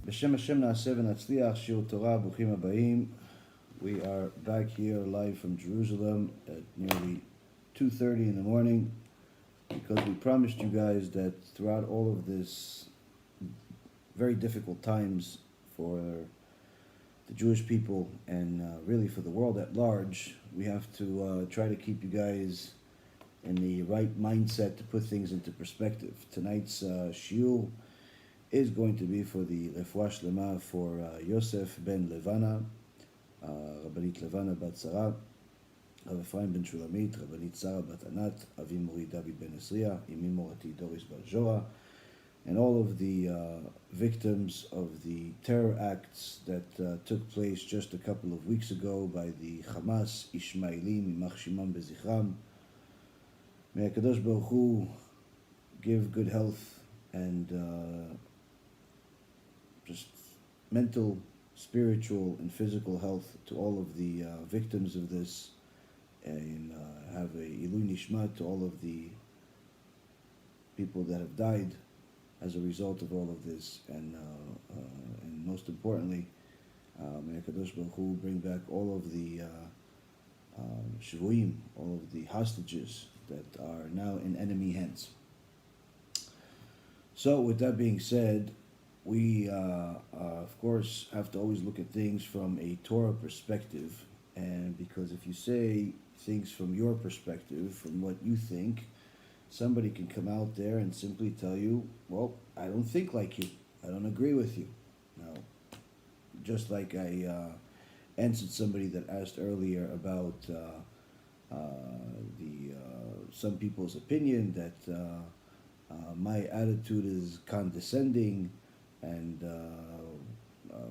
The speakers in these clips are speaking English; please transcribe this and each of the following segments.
בשם השם נעשה ונצליח, שיעור תורה, ברוכים הבאים. We are back here live from Jerusalem at nearly 2:30 in the morning because we promised you guys that throughout all of this very difficult times for the Jewish people and really for the world at large, we have to try to keep you guys in the right mindset to put things into perspective. Tonight's shiur is going to be for the Refuah Shlema for Yosef ben Levana, Rabbanit Levana bat Sarah, Rav Ephraim ben Shulamit, Rabbanit Sarah bat Anat, Avi Mori David ben Esriya, Imi Morati Doris bat Joa, and all of the victims of the terror acts that took place just a couple of weeks ago by the Hamas Ishmaelim, Yimach Shimam bezichram. May HaKadosh Baruch Hu give good health and just mental, spiritual, and physical health to all of the victims of this, and have a Ilui Nishmat to all of the people that have died as a result of all of this, and most importantly, may HaKadosh Baruch Hu bring back all of the Shavuim, all of the hostages that are now in enemy hands. So with that being said, we of course have to always look at things from a Torah perspective, and because if you say things from your perspective, from what you think, somebody can come out there and simply tell you, well, I don't think like you, I don't agree with you. Now, just like I answered somebody that asked earlier about some people's opinion that my attitude is condescending and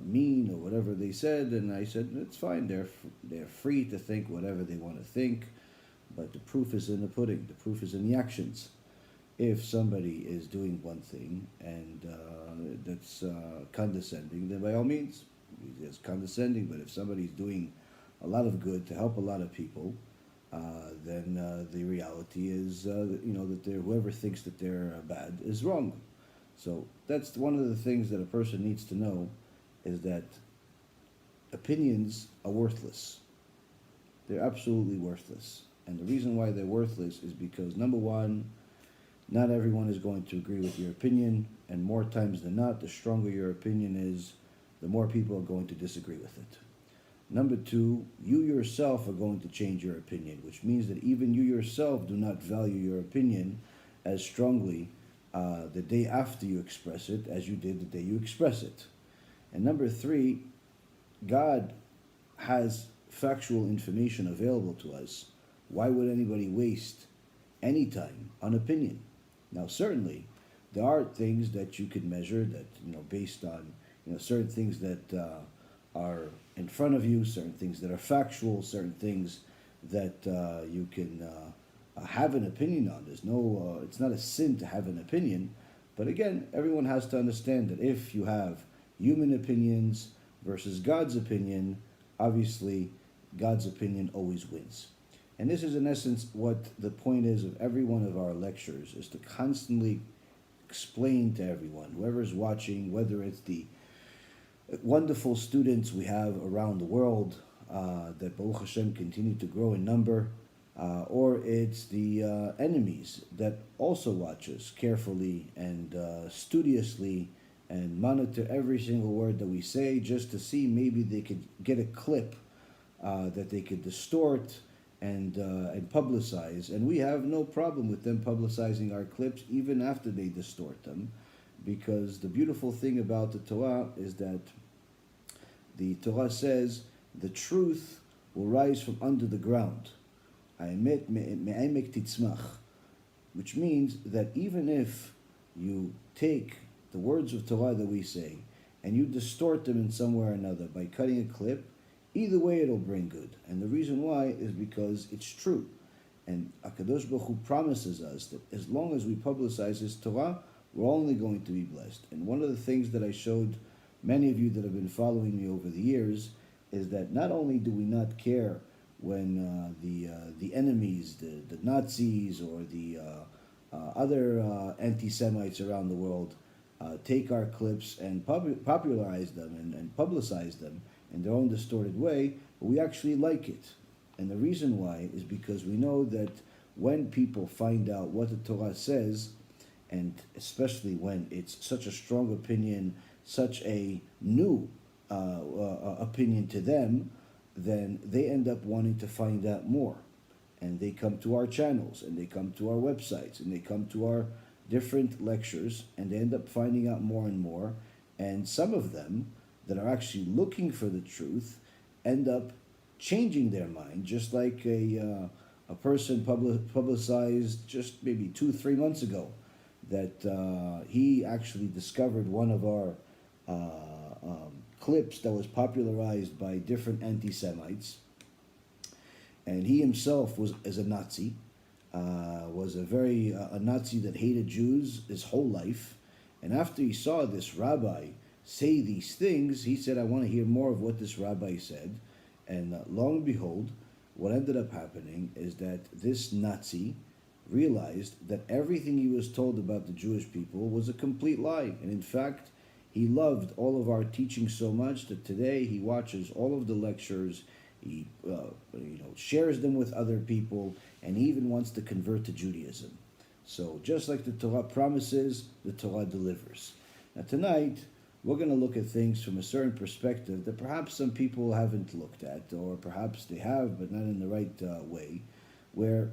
mean or whatever they said, and I said it's fine. They're free to think whatever they want to think, but the proof is in the pudding. The proof is in the actions. If somebody is doing one thing and that's condescending, then by all means, it's condescending. But if somebody's doing a lot of good to help a lot of people, then the reality is, that whoever thinks that they're bad is wrong. So that's one of the things that a person needs to know, is that opinions are worthless. They're absolutely worthless. And the reason why they're worthless is because, number one, not everyone is going to agree with your opinion, and more times than not, the stronger your opinion is, the more people are going to disagree with it. Number two, you yourself are going to change your opinion, which means that even you yourself do not value your opinion as strongly the day after you express it as you did the day you express it. And number three, God has factual information available to us. Why would anybody waste any time on opinion? Now, certainly, there are things that you can measure that, based on, certain things that are in front of you, certain things that are factual, certain things that you can have an opinion on. There's no, it's not a sin to have an opinion, but again, everyone has to understand that if you have human opinions versus God's opinion, obviously God's opinion always wins. And this is in essence what the point is of every one of our lectures, is to constantly explain to everyone, whoever's watching, whether it's the wonderful students we have around the world that Baruch Hashem continue to grow in number, or it's the enemies that also watch us carefully and studiously and monitor every single word that we say, just to see maybe they could get a clip that they could distort and publicize. And we have no problem with them publicizing our clips even after they distort them, because the beautiful thing about the Torah is that the Torah says the truth will rise from under the ground, which means that even if you take the words of Torah that we say and you distort them in some way or another by cutting a clip, either way it'll bring good. And the reason why is because it's true. And HaKadosh Baruch Hu promises us that as long as we publicize His Torah, we're only going to be blessed. And one of the things that I showed many of you that have been following me over the years is that not only do we not care when the enemies, the Nazis or the other anti-Semites around the world take our clips and popularize them and publicize them in their own distorted way, but we actually like it. And the reason why is because we know that when people find out what the Torah says, and especially when it's such a strong opinion, such a new opinion to them, then they end up wanting to find out more. And they come to our channels, and they come to our websites, and they come to our different lectures, and they end up finding out more and more. And some of them that are actually looking for the truth end up changing their mind, just like a person publicized just maybe 2-3 months ago that he actually discovered one of our clips that was popularized by different anti-Semites, and he himself is a Nazi, was a Nazi that hated Jews his whole life. And after he saw this rabbi say these things, he said, I want to hear more of what this rabbi said. And lo and behold, what ended up happening is that this Nazi realized that everything he was told about the Jewish people was a complete lie. And in fact, he loved all of our teaching so much that today he watches all of the lectures, he shares them with other people, and he even wants to convert to Judaism. So just like the Torah promises, the Torah delivers. Now tonight, we're going to look at things from a certain perspective that perhaps some people haven't looked at, or perhaps they have, but not in the right way, where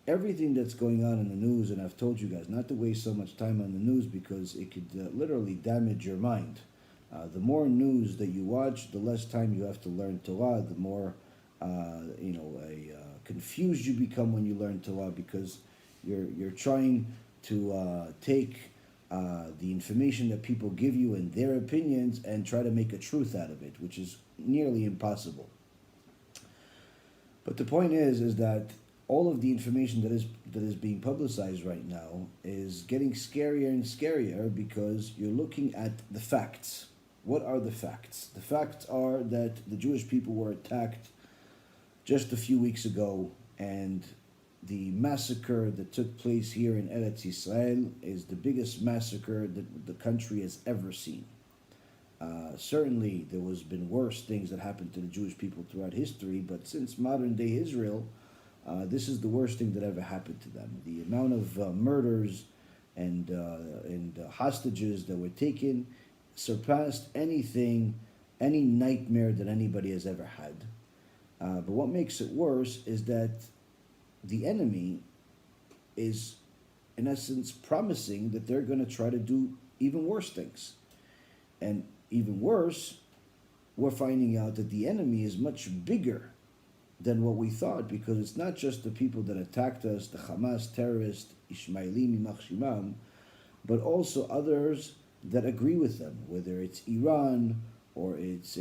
everything that's going on in the news, and I've told you guys not to waste so much time on the news because it could literally damage your mind. The more news that you watch, the less time you have to learn Torah, the more confused you become when you learn Torah, because you're trying to take the information that people give you and their opinions and try to make a truth out of it, which is nearly impossible. But the point is that all of the information that is being publicized right now is getting scarier and scarier because you're looking at the facts. What are the facts? The facts are that the Jewish people were attacked just a few weeks ago, and the massacre that took place here in Eretz Yisrael is the biggest massacre that the country has ever seen. Certainly, there was been worse things that happened to the Jewish people throughout history, but since modern-day Israel, this is the worst thing that ever happened to them. The amount of murders and hostages that were taken surpassed any nightmare that anybody has ever had. But what makes it worse is that the enemy is, in essence, promising that they're going to try to do even worse things. And even worse, we're finding out that the enemy is much bigger than what we thought, because it's not just the people that attacked us, the Hamas terrorists, Ishmaelim Yimach Shimam, but also others that agree with them, whether it's Iran, or it's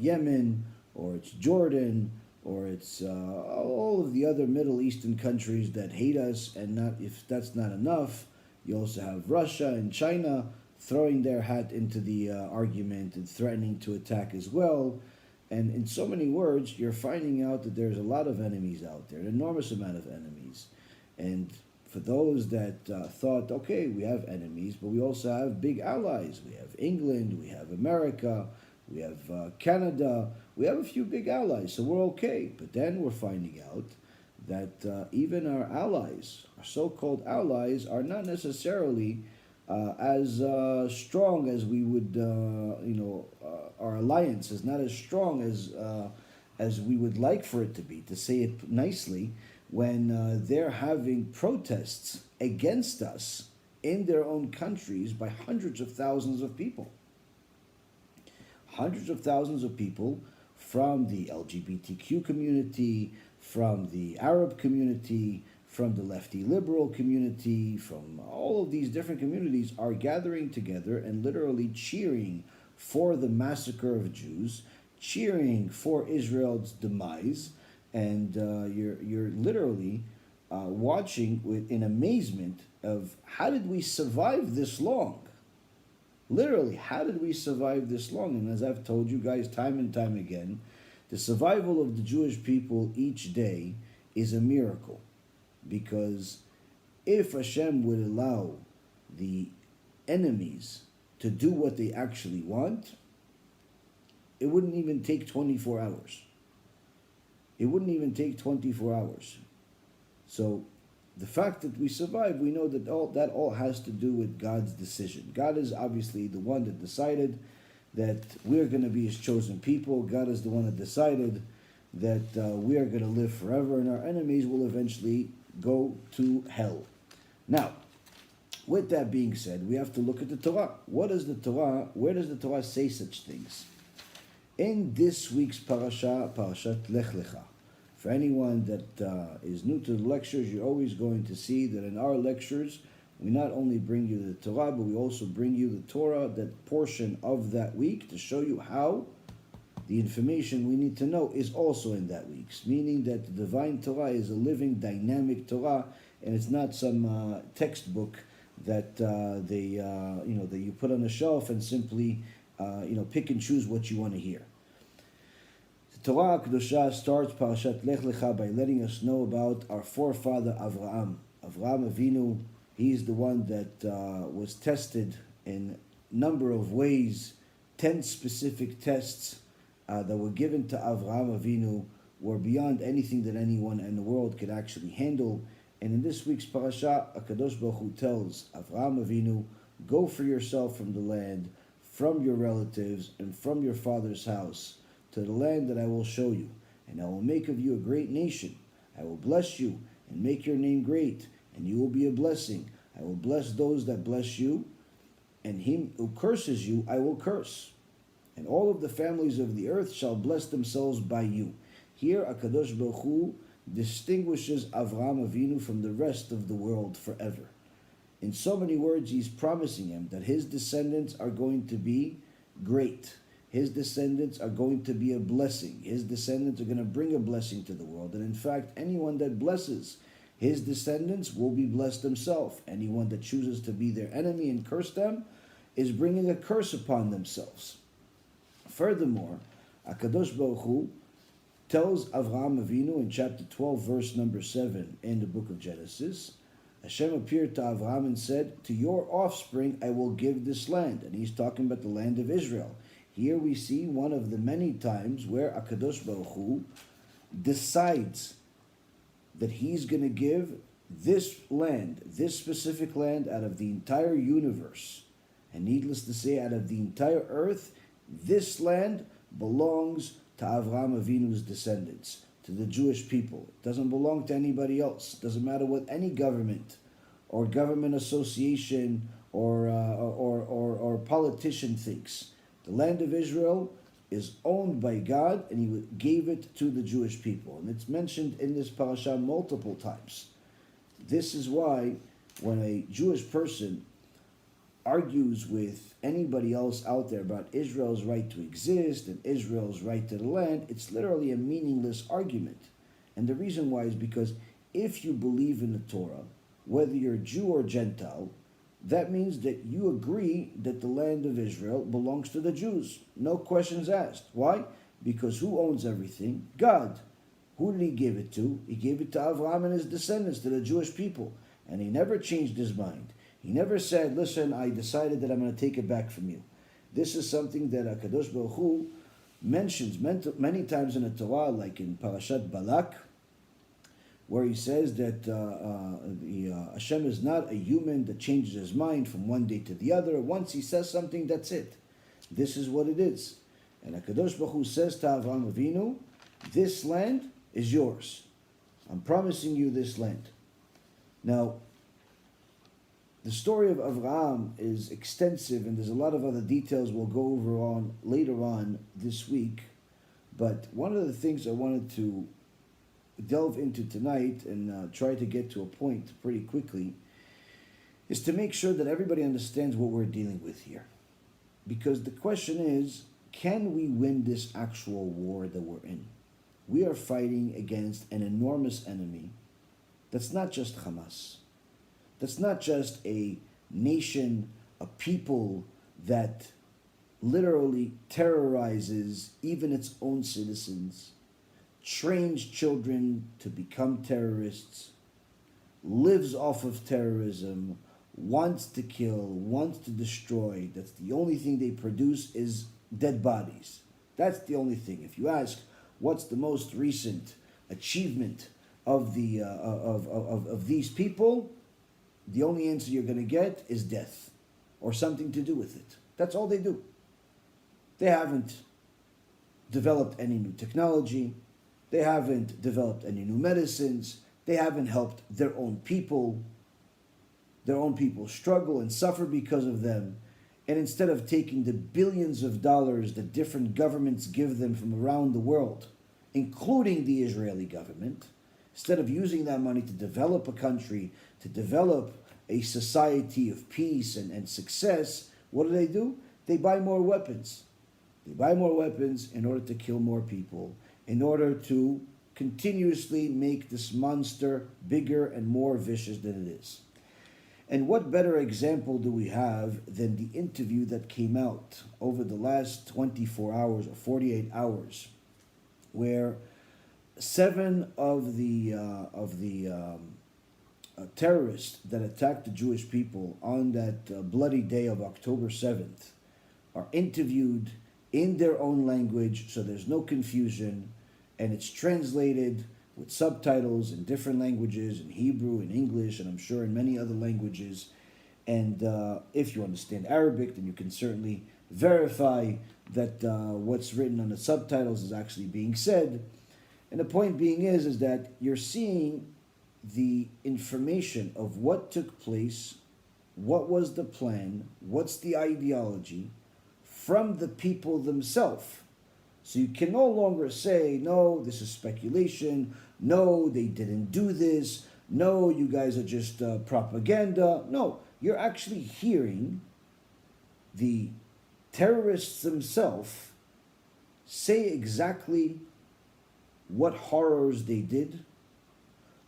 Yemen, or it's Jordan, or it's all of the other Middle Eastern countries that hate us. And not, if that's not enough, you also have Russia and China throwing their hat into the argument and threatening to attack as well. And in so many words, you're finding out that there's a lot of enemies out there, an enormous amount of enemies. And for those that thought, okay, we have enemies, but we also have big allies. We have England, we have America, we have Canada, we have a few big allies, so we're okay. But then we're finding out that even our allies, our so-called allies, are not necessarily as strong as we would, our alliance is not as strong as we would like for it to be, to say it nicely, when they're having protests against us in their own countries by hundreds of thousands of people. Hundreds of thousands of people from the LGBTQ community, from the Arab community, from the lefty liberal community, from all of these different communities are gathering together and literally cheering for the massacre of Jews, cheering for Israel's demise, and you're literally watching in amazement of how did we survive this long? Literally, how did we survive this long? And as I've told you guys time and time again, the survival of the Jewish people each day is a miracle. Because if Hashem would allow the enemies to do what they actually want, it wouldn't even take 24 hours. It wouldn't even take 24 hours. So the fact that we survive, we know that all has to do with God's decision. God is obviously the one that decided that we're going to be His chosen people. God is the one that decided that we are going to live forever, and our enemies will eventually go to hell. Now, with that being said, we have to look at the Torah. What is the Torah? Where does the Torah say such things? In this week's parasha, Parashat Lech Lecha, for anyone that is new to the lectures, you're always going to see that in our lectures, we not only bring you the Torah, but we also bring you the Torah, that portion of that week, to show you how the information we need to know is also in that week's, meaning that the divine Torah is a living, dynamic Torah, and it's not some textbook that that you put on a shelf and simply pick and choose what you want to hear. The Torah Kedusha starts Parashat Lech Lecha by letting us know about our forefather Avraham. Avraham Avinu, he's the one that was tested in a number of ways. 10 specific tests that were given to Avraham Avinu were beyond anything that anyone in the world could actually handle. And in this week's parasha, HaKadosh Baruch Hu tells Avraham Avinu, go for yourself from the land, from your relatives, and from your father's house, to the land that I will show you. And I will make of you a great nation. I will bless you and make your name great, and you will be a blessing. I will bless those that bless you, and him who curses you I will curse. And all of the families of the earth shall bless themselves by you. Here HaKadosh Baruch Hu distinguishes Avraham Avinu from the rest of the world forever. In so many words, he's promising him that his descendants are going to be great. His descendants are going to be a blessing. His descendants are going to bring a blessing to the world. And in fact, anyone that blesses his descendants will be blessed themselves. Anyone that chooses to be their enemy and curse them is bringing a curse upon themselves. Furthermore, HaKadosh Baruch Hu tells Avraham Avinu in chapter 12, verse number 7 in the book of Genesis, Hashem appeared to Avraham and said, to your offspring I will give this land. And he's talking about the land of Israel. Here we see one of the many times where HaKadosh Baruch Hu decides that he's going to give this land, this specific land out of the entire universe. And needless to say, out of the entire earth, this land belongs to Avraham Avinu's descendants, to the Jewish people. It doesn't belong to anybody else. It doesn't matter what any government or government association or politician thinks. The land of Israel is owned by God, and He gave it to the Jewish people. And it's mentioned in this parasha multiple times. This is why when a Jewish person argues with anybody else out there about Israel's right to exist and Israel's right to the land, it's literally a meaningless argument. And the reason why is because if you believe in the Torah, whether you're Jew or Gentile, that means that you agree that the land of Israel belongs to the Jews. No questions asked. Why? Because who owns everything? God. Who did He give it to? He gave it to Avraham and his descendants, to the Jewish people. And He never changed His mind. He never said, listen, I decided that I'm going to take it back from you. This is something that HaKadosh Baruch Hu mentions many times in the Torah, like in Parashat Balak, where He says that Hashem is not a human that changes his mind from one day to the other. Once He says something, that's it. This is what it is. And HaKadosh Baruch Hu says to Avraham Avinu, this land is yours. I'm promising you this land. Now, the story of Avraham is extensive, and there's a lot of other details we'll go over on later on this week. But one of the things I wanted to delve into tonight and try to get to a point pretty quickly is to make sure that everybody understands what we're dealing with here. Because the question is, can we win this actual war that we're in? We are fighting against an enormous enemy that's not just Hamas. That's not just a nation, a people that literally terrorizes even its own citizens, trains children to become terrorists, lives off of terrorism, wants to kill, wants to destroy. That's the only thing they produce is dead bodies. That's the only thing. If you ask, what's the most recent achievement of these people, the only answer you're going to get is death or something to do with it. That's all they do. They haven't developed any new technology. They haven't developed any new medicines. They haven't helped their own people. Their own people struggle and suffer because of them. And instead of taking the billions of dollars that different governments give them from around the world, including the Israeli government, instead of using that money to develop a country, to develop a society of peace and success, what do? They buy more weapons. They buy more weapons in order to kill more people, in order to continuously make this monster bigger and more vicious than it is. And what better example do we have than the interview that came out over the last 24 hours or 48 hours, where 7 of the terrorists that attacked the Jewish people on that bloody day of October 7th are interviewed in their own language, so there's no confusion, and it's translated with subtitles in different languages, in Hebrew, in English, and I'm sure in many other languages. And if you understand Arabic, then you can certainly verify that what's written on the subtitles is actually being said. And the point being is that you're seeing the information of what took place, what was the plan, what's the ideology, from the people themselves. So you can no longer say, no, this is speculation, no, they didn't do this, no, you guys are just propaganda. No, you're actually hearing the terrorists themselves say exactly what horrors they did,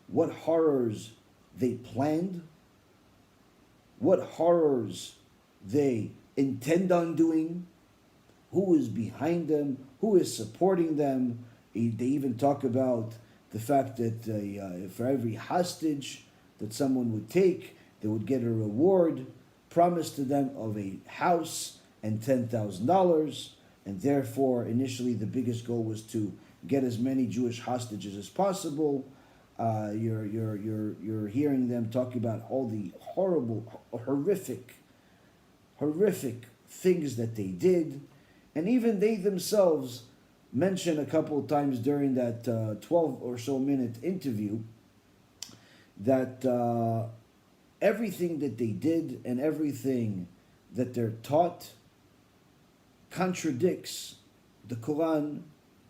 what horrors they planned, what horrors they intend on doing, who is behind them, who is supporting them. They even talk about the fact that for every hostage that someone would take, they would get a reward promised to them of a house and $10,000. And therefore, initially, the biggest goal was to get as many Jewish hostages as possible. You're hearing them talking about all the horrible, horrific things that they did. And even they themselves mentioned a couple of times during that 12 or so minute interview that everything that they did and everything that they're taught contradicts the Quran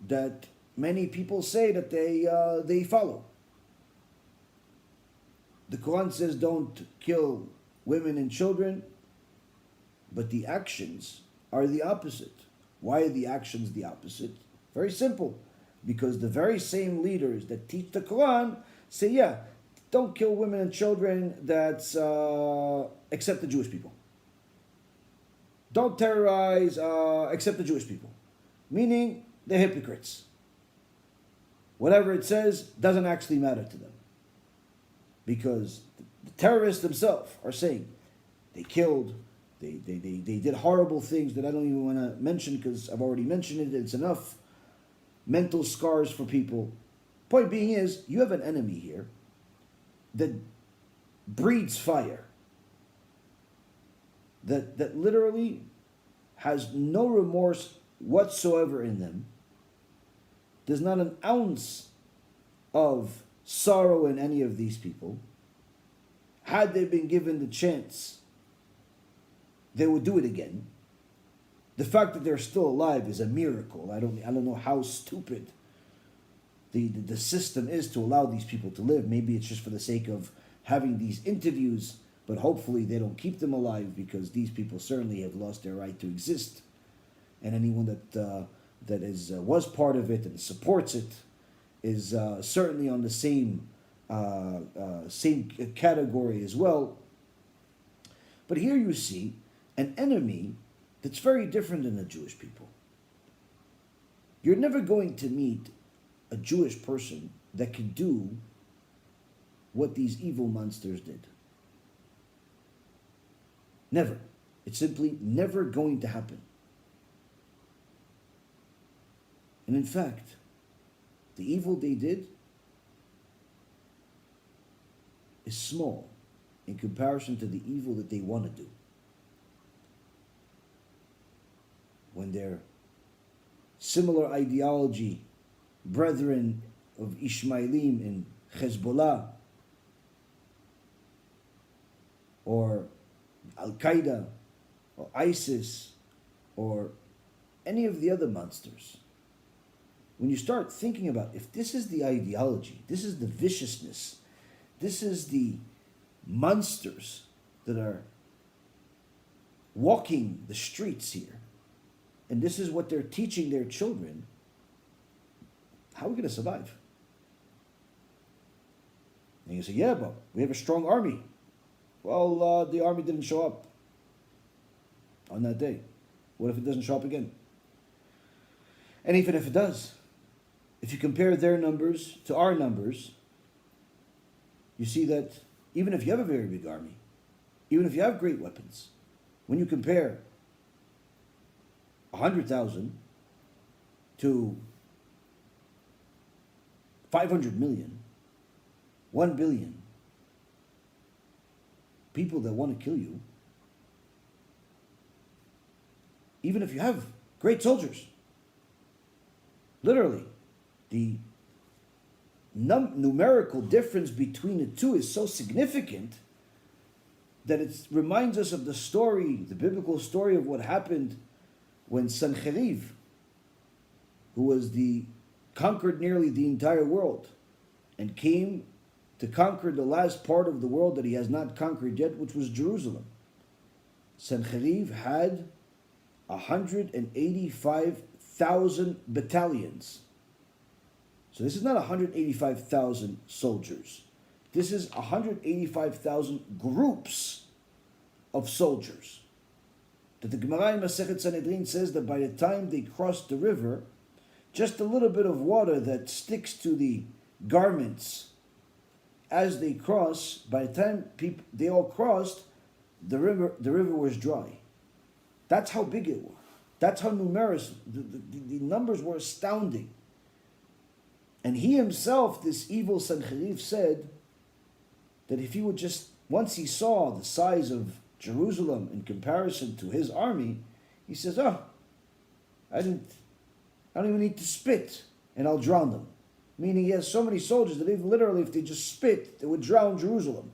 that many people say that they follow. The Quran says don't kill women and children, but the actions are the opposite. Why are the actions the opposite? Very simple. Because the very same leaders that teach the Quran say, yeah, don't kill women and children, that's except the Jewish people. Don't terrorize except the Jewish people. Meaning, they're hypocrites. Whatever it says doesn't actually matter to them. Because the terrorists themselves are saying they killed, they did horrible things that I don't even want to mention because I've already mentioned it. It's enough mental scars for people. Point being is, you have an enemy here that breeds fire, that literally has no remorse whatsoever in them. There's not an ounce of sorrow in any of these people. Had they been given the chance, they would do it again. The fact that they're still alive is a miracle. I don't know how stupid the system is to allow these people to live. Maybe it's just for the sake of having these interviews, but hopefully they don't keep them alive, because these people certainly have lost their right to exist. And anyone that was part of it and supports it is certainly on the same category as well. But here you see an enemy that's very different than the Jewish people. You're never going to meet a Jewish person that could do what these evil monsters did. Never. It's simply never going to happen. And in fact, the evil they did is small in comparison to the evil that they want to do. When their similar ideology, brethren of Ishmaelim in Hezbollah, or Al-Qaeda, or ISIS, or any of the other monsters, when you start thinking about, if this is the ideology, this is the viciousness, this is the monsters that are walking the streets here, and this is what they're teaching their children, how are we going to survive? And you say, yeah, but we have a strong army. Well, the army didn't show up on that day. What if it doesn't show up again? And even if it does, if you compare their numbers to our numbers, you see that even if you have a very big army, even if you have great weapons, when you compare 100,000 to 500 million, 1 billion people that want to kill you, even if you have great soldiers, literally, the numerical difference between the two is so significant that it reminds us of the story, the biblical story of what happened when Sancheriv, who was conquered nearly the entire world and came to conquer the last part of the world that he has not conquered yet, which was Jerusalem. Sancheriv had 185,000 battalions. So this is not 185,000 soldiers. This is 185,000 groups of soldiers. That the Gemara in Masechet Sanhedrin says that by the time they crossed the river, just a little bit of water that sticks to the garments as they cross, by the time they all crossed, the river was dry. That's how big it was. That's how numerous. The numbers were astounding. And he himself, this evil Sancheriv, said that if he would just, once he saw the size of Jerusalem in comparison to his army, he says, I don't even need to spit and I'll drown them. Meaning he has so many soldiers that even literally if they just spit, they would drown Jerusalem.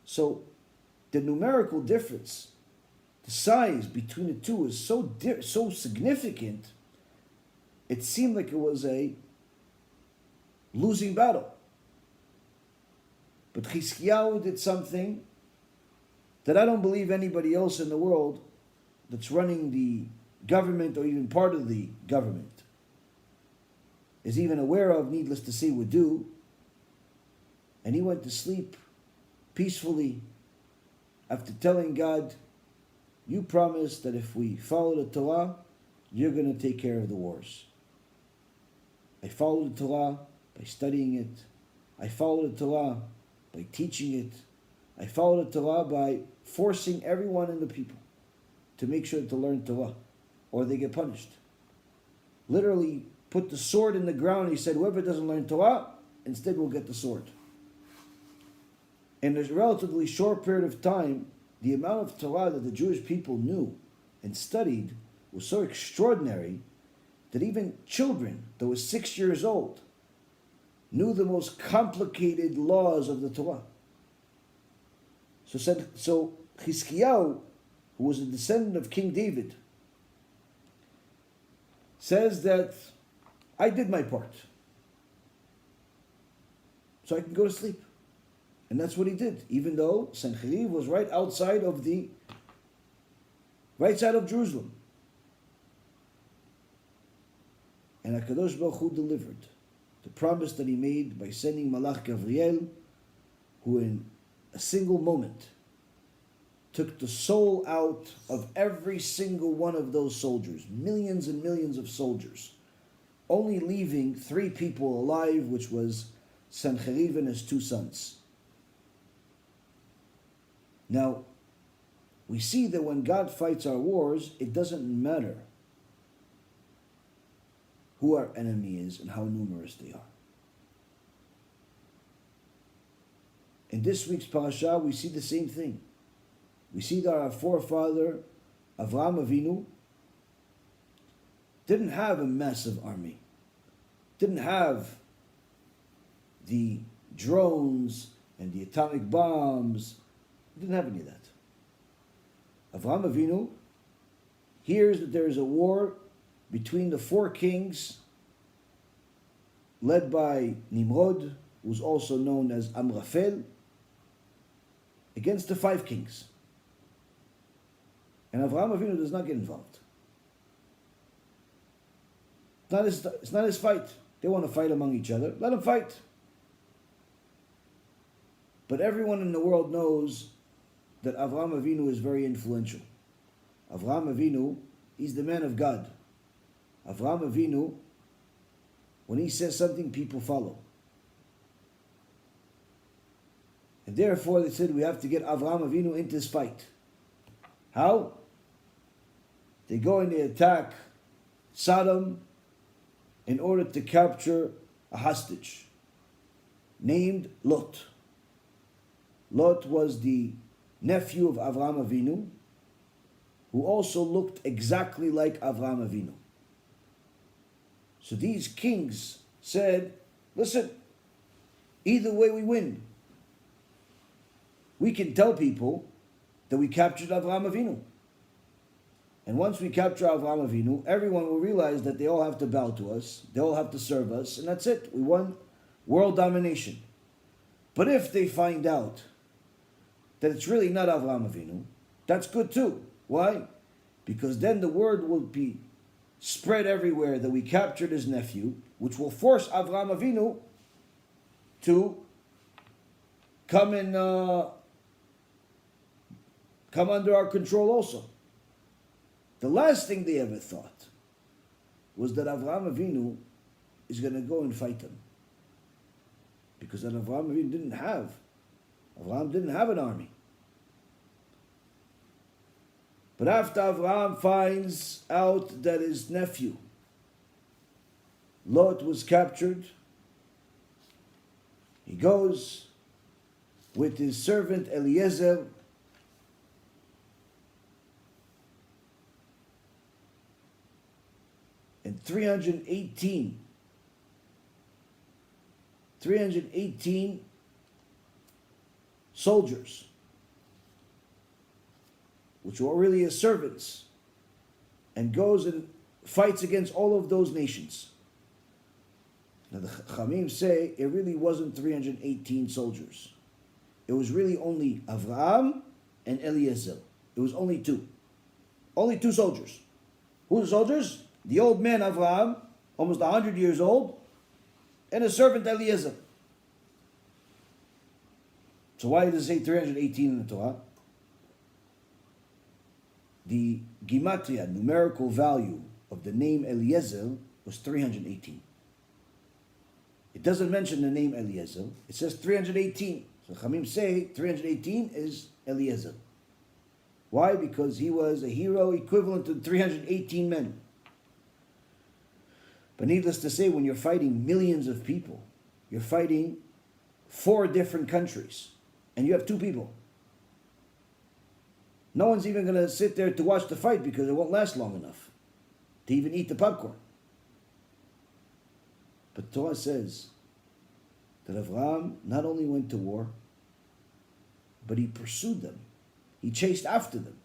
So the numerical difference, the size between the two is so significant, it seemed like it was a losing battle. But Chizkiyahu did something that I don't believe anybody else in the world that's running the government or even part of the government is even aware of, needless to say, would do. And he went to sleep peacefully after telling God, you promised that if we follow the Torah, you're going to take care of the wars. I follow the Torah by studying it. I follow the Torah by teaching it. I follow the Torah by forcing everyone in the people to make sure to learn Torah, or they get punished. Literally put the sword in the ground. He said, whoever doesn't learn Torah, instead will get the sword. In a relatively short period of time, the amount of Torah that the Jewish people knew and studied was so extraordinary that even children that were 6 years old knew the most complicated laws of the Torah. So Chizkiyahu, who was a descendant of King David, says that I did my part, so I can go to sleep. And that's what he did, even though Sancheriv was right side of Jerusalem. And HaKadosh Baruch Hu delivered the promise that he made by sending Malach Gabriel, who in a single moment took the soul out of every single one of those soldiers, millions and millions of soldiers, only leaving 3 people alive, which was Sancheriv and his 2 sons. Now, we see that when God fights our wars, it doesn't matter who our enemy is and how numerous they are. In this week's parasha, we see the same thing. We see that our forefather, Avraham Avinu, didn't have a massive army, didn't have the drones and the atomic bombs, didn't have any of that. Avraham Avinu hears that there is a war between the 4 kings led by Nimrod, who's also known as Amraphel, against the 5 kings. And Avraham Avinu does not get involved. It's not his fight. They want to fight among each other. Let them fight. But everyone in the world knows that Avraham Avinu is very influential. Avraham Avinu, he's the man of God. Avraham Avinu, when he says something, people follow. And therefore they said, we have to get Avraham Avinu into this fight. How? They go and they attack Sodom in order to capture a hostage named Lot. Lot was the nephew of Avraham Avinu, who also looked exactly like Avraham Avinu. So these kings said, listen, either way we win. We can tell people that we captured Avraham Avinu. And once we capture Avraham Avinu, everyone will realize that they all have to bow to us, they all have to serve us, and that's it. We won world domination. But if they find out that it's really not Avraham Avinu, that's good too. Why? Because then the word will be spread everywhere that we captured his nephew, which will force Avraham Avinu to come under our control also. The last thing they ever thought was that Avraham Avinu is going to go and fight them. Because then Avraham Avinu didn't have an army. But after Avraham finds out that his nephew, Lot, was captured, he goes with his servant Eliezer and 318 soldiers, which were really his servants, and goes and fights against all of those nations. Now the Chachamim say it really wasn't 318 soldiers. It was really only Avraham and Eliezer. It was only 2. Only 2 soldiers. Who are the soldiers? The old man Avraham, almost 100 years old, and his servant Eliezer. So why does it say 318 in the Torah? The gematria, numerical value of the name Eliezer, was 318. It doesn't mention the name Eliezer. It says 318. So Chamim say 318 is Eliezer. Why? Because he was a hero equivalent to 318 men. But needless to say, when you're fighting millions of people, you're fighting 4 different countries, and you have 2 people. No one's even going to sit there to watch the fight because it won't last long enough to even eat the popcorn. But Torah says that Avraham not only went to war, but he pursued them. He chased after them.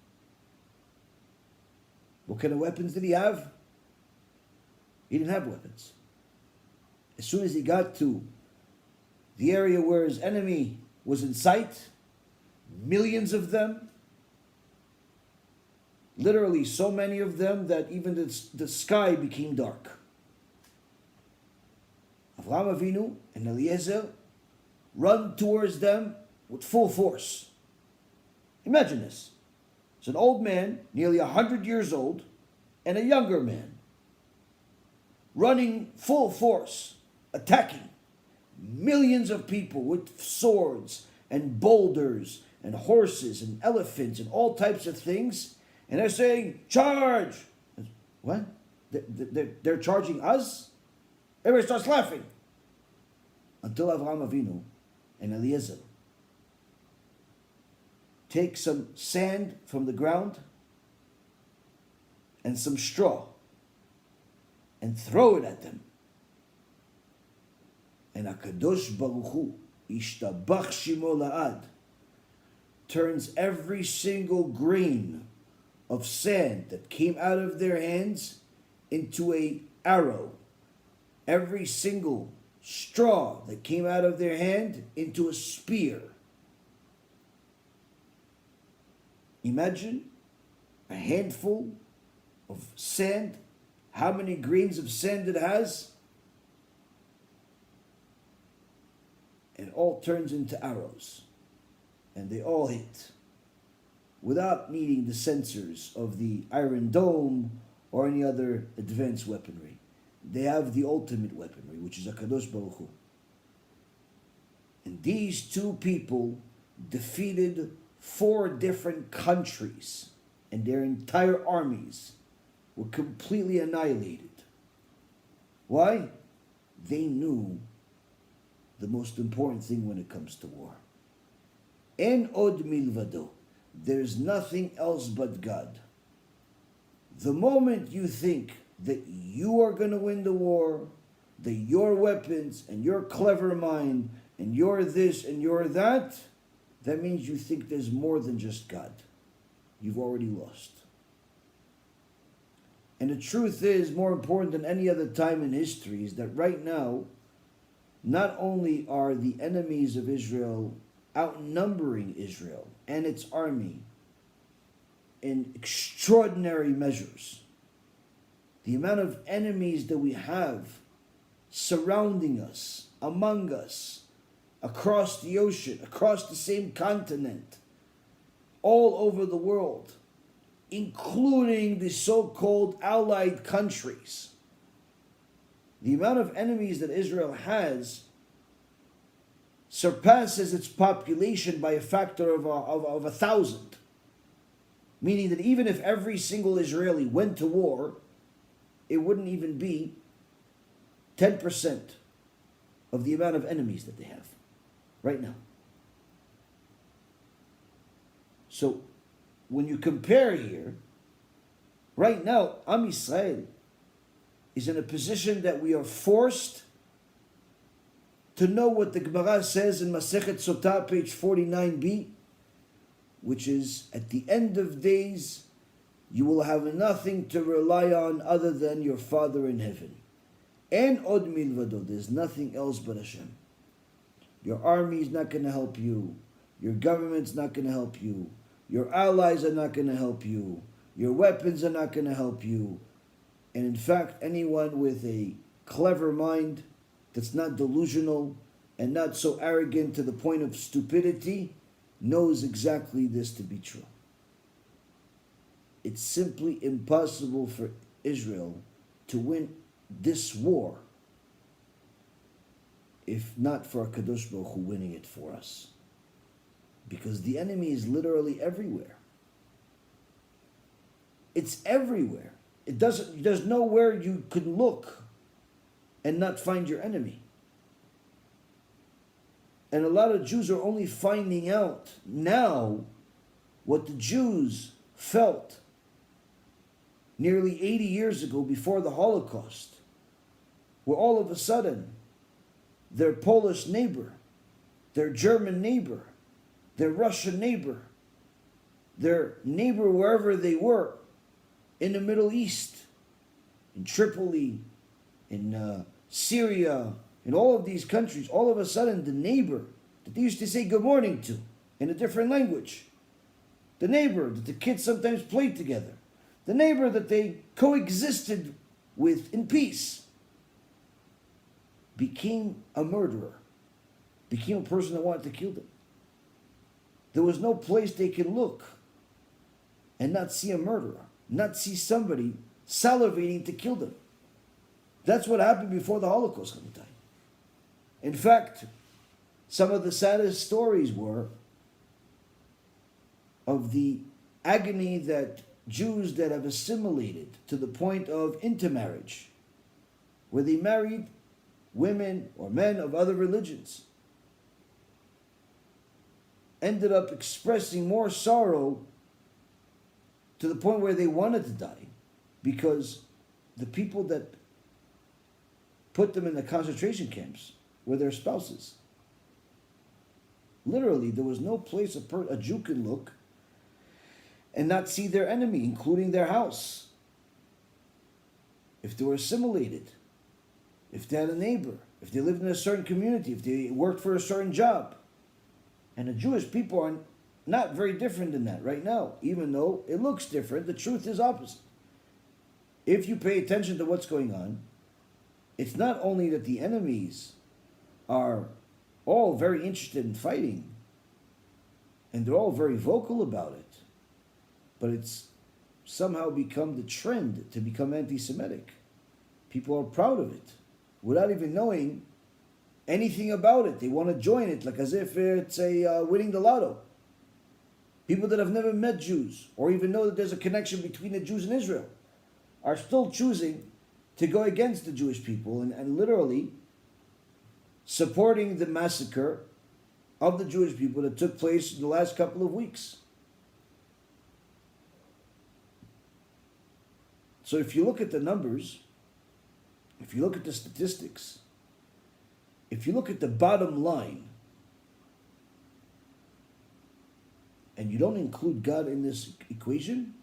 What kind of weapons did he have? He didn't have weapons. As soon as he got to the area where his enemy was in sight, millions of them, literally so many of them that even the sky became dark. Avraham Avinu and Eliezer run towards them with full force. Imagine this. It's an old man, nearly 100 years old, and a younger man, running full force, attacking millions of people with swords and boulders and horses and elephants and all types of things, and they're saying, charge! What? They're charging us? Everybody starts laughing. Until Avraham Avinu and Eliezer take some sand from the ground and some straw and throw it at them. And HaKadosh Baruch Hu, Ishtabach Shimo La'ad, turns every single grain of sand that came out of their hands into an arrow. Every single straw that came out of their hand into a spear. Imagine a handful of sand, how many grains of sand it has, and it all turns into arrows. And they all hit without needing the sensors of the Iron Dome or any other advanced weaponry. They have the ultimate weaponry, which is HaKadosh Baruch Hu. And these two people defeated 4 different countries, and their entire armies were completely annihilated. Why? They knew the most important thing when it comes to war. En od milvado. There's nothing else but God. The moment you think that you are going to win the war, that your weapons and your clever mind and you're this and you're that, that means you think there's more than just God. You've already lost. And the truth is, more important than any other time in history, is that right now, not only are the enemies of Israel outnumbering Israel and its army in extraordinary measures, the amount of enemies that we have surrounding us, among us, across the ocean, across the same continent, all over the world, including the so-called allied countries. The amount of enemies that Israel has surpasses its population by a factor of 1,000. Meaning that even if every single Israeli went to war, it wouldn't even be 10% of the amount of enemies that they have right now. So when you compare here, right now, Am Yisrael is in a position that we are forced to know what the Gemara says in Masechet Sotah, page 49b, which is, at the end of days, you will have nothing to rely on other than your Father in heaven. En od milvado, there's nothing else but Hashem. Your army is not going to help you. Your government's not going to help you. Your allies are not going to help you. Your weapons are not going to help you. And in fact, anyone with a clever mind that's not delusional and not so arrogant to the point of stupidity knows exactly this to be true. It's simply impossible for Israel to win this war if not for HaKadosh Baruch Hu winning it for us. Because the enemy is literally everywhere. It's everywhere. There's nowhere you could look and not find your enemy. And a lot of Jews are only finding out now what the Jews felt nearly 80 years ago before the Holocaust, where all of a sudden their Polish neighbor, their German neighbor, their Russian neighbor, their neighbor wherever they were, in the Middle East, in Tripoli, in Syria, in all of these countries, all of a sudden the neighbor that they used to say good morning to in a different language, the neighbor that the kids sometimes played together, the neighbor that they coexisted with in peace, became a murderer, became a person that wanted to kill them. There was no place they could look and not see a murderer, not see somebody salivating to kill them. That's what happened before the Holocaust. In fact, Some of the saddest stories were of the agony that Jews that have assimilated to the point of intermarriage, where they married women or men of other religions, ended up expressing more sorrow to the point where they wanted to die, because the people that put them in the concentration camps were their spouses. Literally, there was no place a Jew could look and not see their enemy, including their house. If they were assimilated, if they had a neighbor, if they lived in a certain community, if they worked for a certain job. And the Jewish people are not very different than that right now. Even though it looks different, the truth is opposite. If you pay attention to what's going on, it's not only that the enemies are all very interested in fighting, and they're all very vocal about it, but it's somehow become the trend to become anti-Semitic. People are proud of it, without even knowing anything about it. They want to join it, like as if it's winning the lotto. People that have never met Jews, or even know that there's a connection between the Jews and Israel, are still choosing to go against the Jewish people and literally supporting the massacre of the Jewish people that took place in the last couple of weeks. So if you look at the numbers, if you look at the statistics, if you look at the bottom line, and you don't include God in this equation,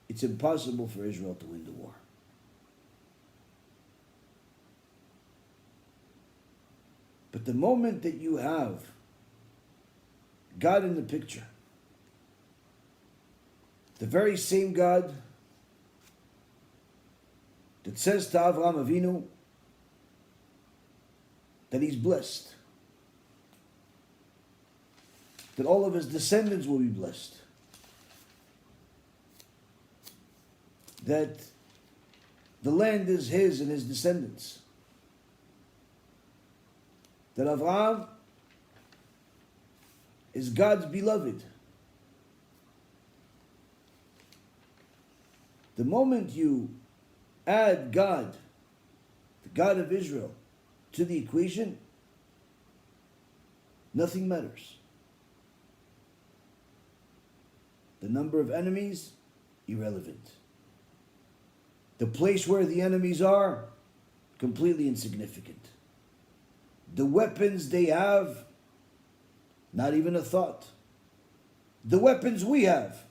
it's impossible for Israel to win the war. But the moment that you have God in the picture, the very same God that says to Avraham Avinu that he's blessed, that all of his descendants will be blessed, that the land is his and his descendants, that Avraham is God's beloved. The moment you add God, the God of Israel, to the equation, nothing matters. The number of enemies, irrelevant. The place where the enemies are, completely insignificant. The weapons they have, not even a thought. The weapons we have,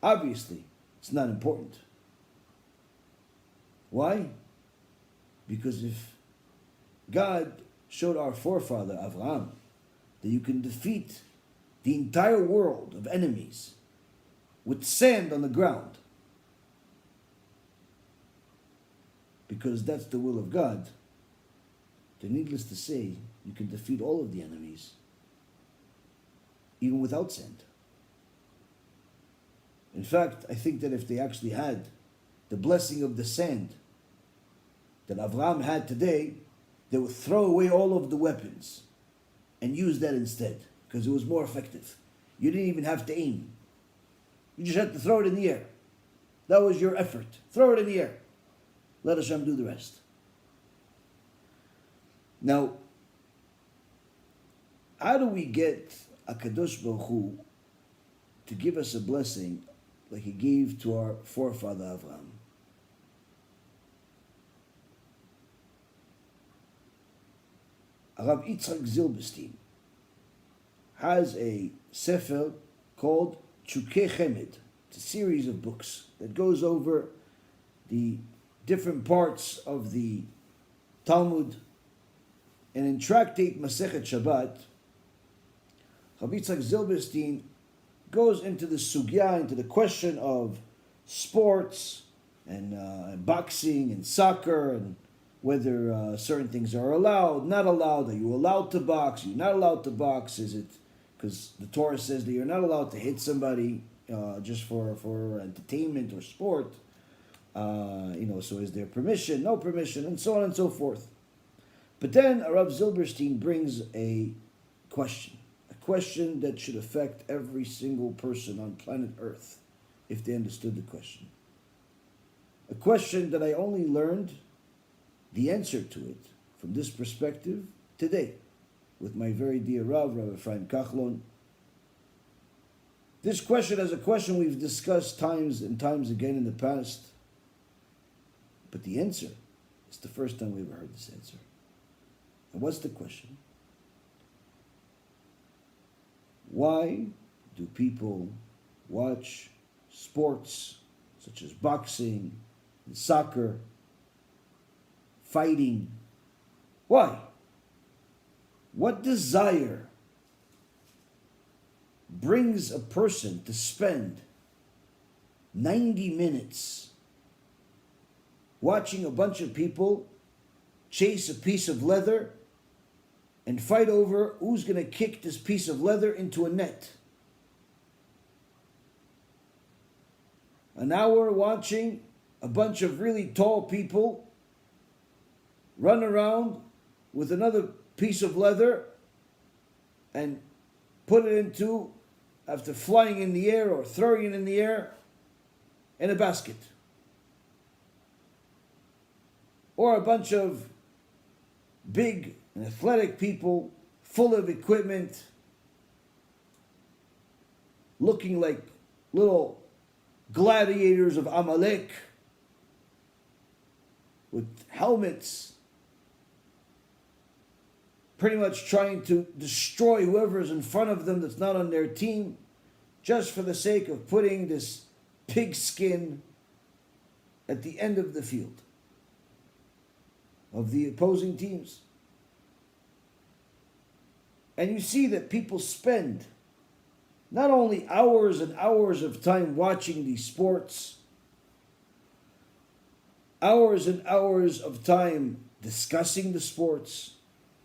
obviously, it's not important. Why? Because if God showed our forefather Avraham that you can defeat the entire world of enemies with sand on the ground, because that's the will of God, then needless to say, you can defeat all of the enemies even without sand. In fact, I think that if they actually had the blessing of the sand that Avraham had today, they would throw away all of the weapons and use that instead, because it was more effective. You didn't even have to aim. You just had to throw it in the air. That was your effort. Throw it in the air. Let Hashem do the rest. Now, how do we get HaKadosh Baruch Hu to give us a blessing like he gave to our forefather Avraham? Rav Yitzchak Zilberstein has a sefer called Chukei Chemed. It's a series of books that goes over the different parts of the Talmud. And in tractate Masechet Shabbat, Rav Yitzchak Zilberstein goes into the sugya, into the question of sports and boxing and soccer, and whether certain things are allowed, not allowed. Are you allowed to box? Are you not allowed to box? Is it because the Torah says that you're not allowed to hit somebody just for entertainment or sport? So is there permission, no permission, and so on and so forth. But then Rav Zilberstein brings a question that should affect every single person on planet Earth, if they understood the question. A question that I only learned the answer to it from this perspective today, with my very dear Rav Ephraim Kachlon. This question is a question we've discussed times and times again in the past, but the answer is the first time we ever heard this answer. And what's the question? Why do people watch sports such as boxing and soccer, fighting? Why? What desire brings a person to spend 90 minutes watching a bunch of people chase a piece of leather and fight over who's going to kick this piece of leather into a net? An hour watching a bunch of really tall people run around with another piece of leather and put it into, after flying in the air or throwing it in the air, in a basket. Or a bunch of big and athletic people full of equipment, looking like little gladiators of Amalek, with helmets, pretty much trying to destroy whoever is in front of them that's not on their team, just for the sake of putting this pigskin at the end of the field of the opposing teams. And you see that people spend not only hours and hours of time watching these sports, hours and hours of time discussing the sports,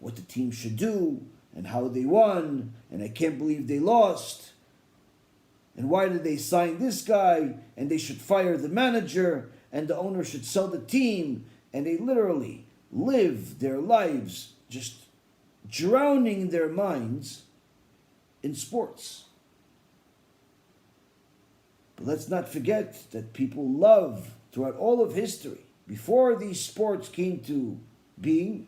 what the team should do, and how they won, and I can't believe they lost, and why did they sign this guy, and they should fire the manager, and the owner should sell the team, and they literally live their lives just drowning their minds in sports. But let's not forget that people love, throughout all of history, before these sports came to being,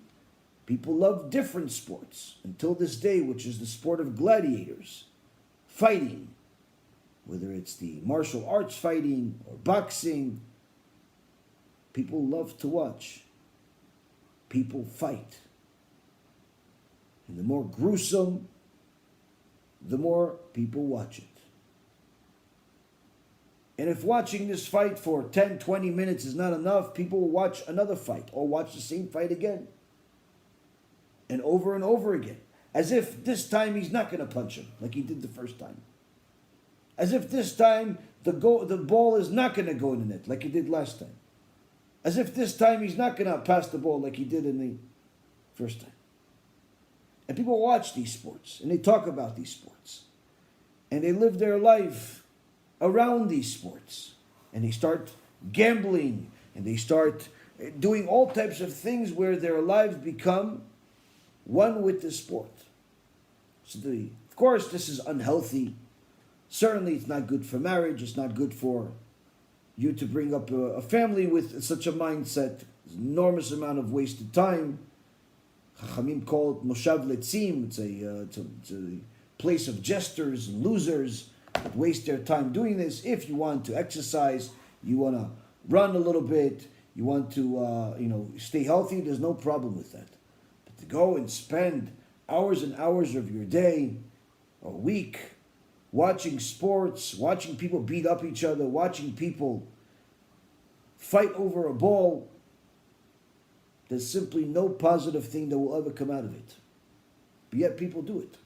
people love different sports until this day, which is the sport of gladiators, fighting, whether it's the martial arts fighting or boxing. People love to watch people fight. And the more gruesome, the more people watch it. And if watching this fight for 10, 20 minutes is not enough, people will watch another fight or watch the same fight again. And over again. As if this time he's not going to punch him like he did the first time. As if this time the ball is not going to go in the net like he did last time. As if this time he's not going to pass the ball like he did in the first time. And people watch these sports and they talk about these sports. And they live their life around these sports. And they start gambling and they start doing all types of things where their lives become one with the sport. So of course this is unhealthy. Certainly it's not good for marriage. It's not good for you to bring up a family with such a mindset. There's an enormous amount of wasted time. Chachamim call it Moshav Letzim. It's a place of jesters and losers that waste their time doing this. If you want to exercise, you want to run a little bit, you want to stay healthy, there's no problem with that. But to go and spend hours and hours of your day or week watching sports, watching people beat up each other, watching people fight over a ball, there's simply no positive thing that will ever come out of it. But yet people do it.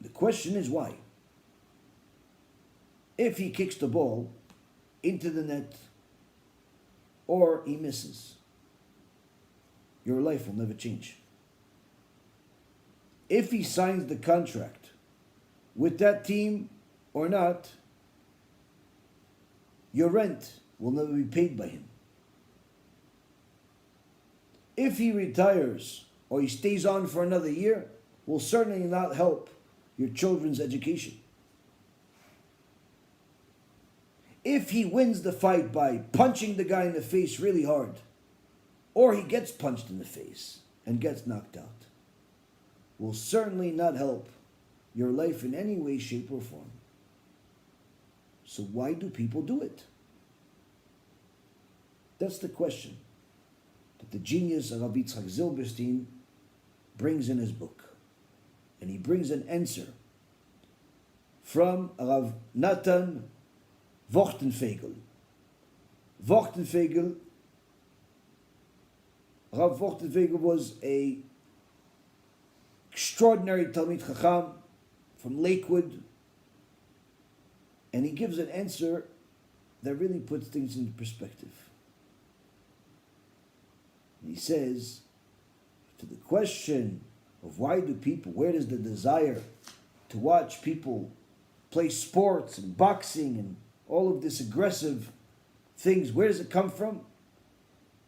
The question is why? If he kicks the ball into the net or he misses, your life will never change. If he signs the contract with that team or not, your rent will never be paid by him. if he retires or he stays on for another year, will certainly not help your children's education. If he wins the fight by punching the guy in the face really hard, or he gets punched in the face and gets knocked out, will certainly not help your life in any way, shape, or form. So why do people do it? That's the question that the genius of Rabbi Yitzchak Zilberstein brings in his book. And he brings an answer from Rav Natan Wortenfegel. Rav Wortenfegel was a extraordinary Talmid Chacham from Lakewood, and he gives an answer that really puts things into perspective. And he says, to the question of where does the desire to watch people play sports and boxing and all of this aggressive things, where does it come from?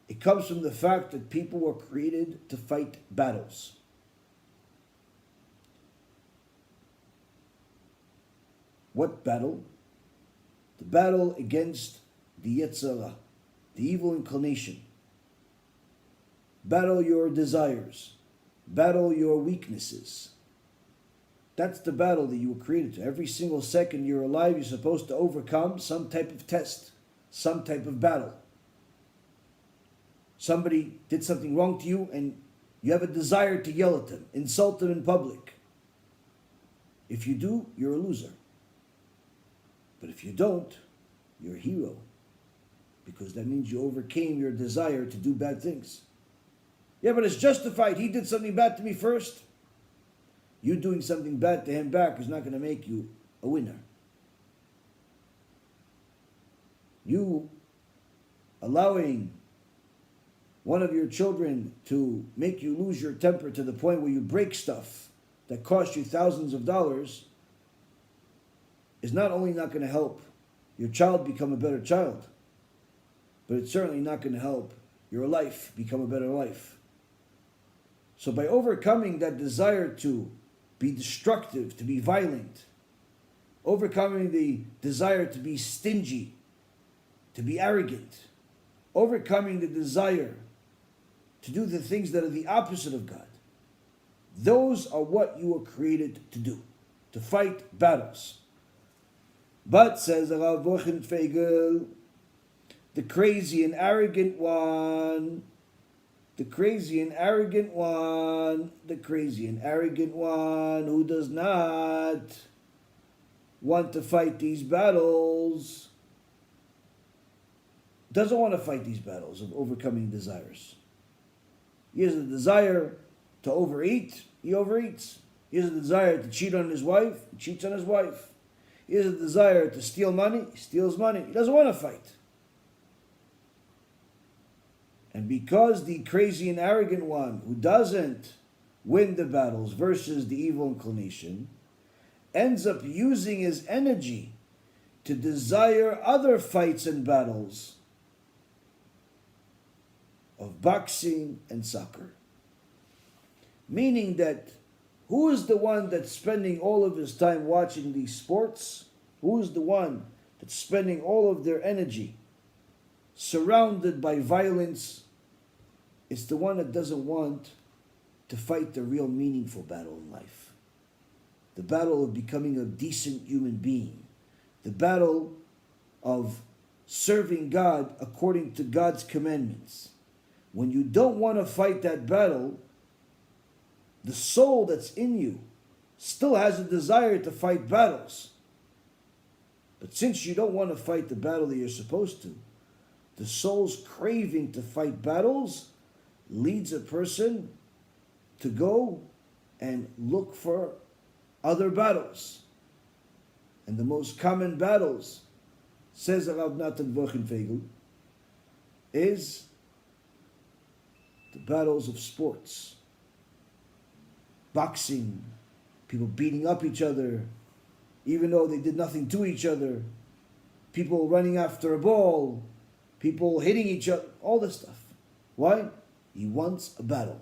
It comes from the fact that people were created to fight battles. What battle? The battle against the Yetzirah, the evil inclination. Battle your desires. Battle your weaknesses. That's the battle that you were created to. Every single second you're alive, you're supposed to overcome some type of test, some type of battle. Somebody did something wrong to you and you have a desire to yell at them, insult them in public. If you do, you're a loser. But if you don't, you're a hero. Because that means you overcame your desire to do bad things. Yeah, but it's justified. He did something bad to me first. You doing something bad to him back is not going to make you a winner. You allowing one of your children to make you lose your temper to the point where you break stuff that cost you thousands of dollars is not only not going to help your child become a better child, but it's certainly not going to help your life become a better life. So by overcoming that desire to be destructive, to be violent, overcoming the desire to be stingy, to be arrogant, overcoming the desire to do the things that are the opposite of God, those are what you were created to do, to fight battles. But, says Rav Wortenfegel, the crazy and arrogant one who does not want to fight these battles, doesn't want to fight these battles of overcoming desires. He has a desire to overeat, he overeats. He has a desire to cheat on his wife, he cheats on his wife. He has a desire to steal money, he steals money. He doesn't want to fight. And because the crazy and arrogant one who doesn't win the battles versus the evil inclination ends up using his energy to desire other fights and battles of boxing and soccer. Meaning that who is the one that's spending all of his time watching these sports? Who is the one that's spending all of their energy surrounded by violence? It's the one that doesn't want to fight the real meaningful battle in life. The battle of becoming a decent human being. The battle of serving God according to God's commandments. When you don't want to fight that battle, the soul that's in you still has a desire to fight battles. But since you don't want to fight the battle that you're supposed to, the soul's craving to fight battles leads a person to go and look for other battles. And the most common battles, says Rav Natan Wortenfegel, is the battles of sports. Boxing, people beating up each other, even though they did nothing to each other, people running after a ball, people hitting each other, all this stuff. Why? He wants a battle,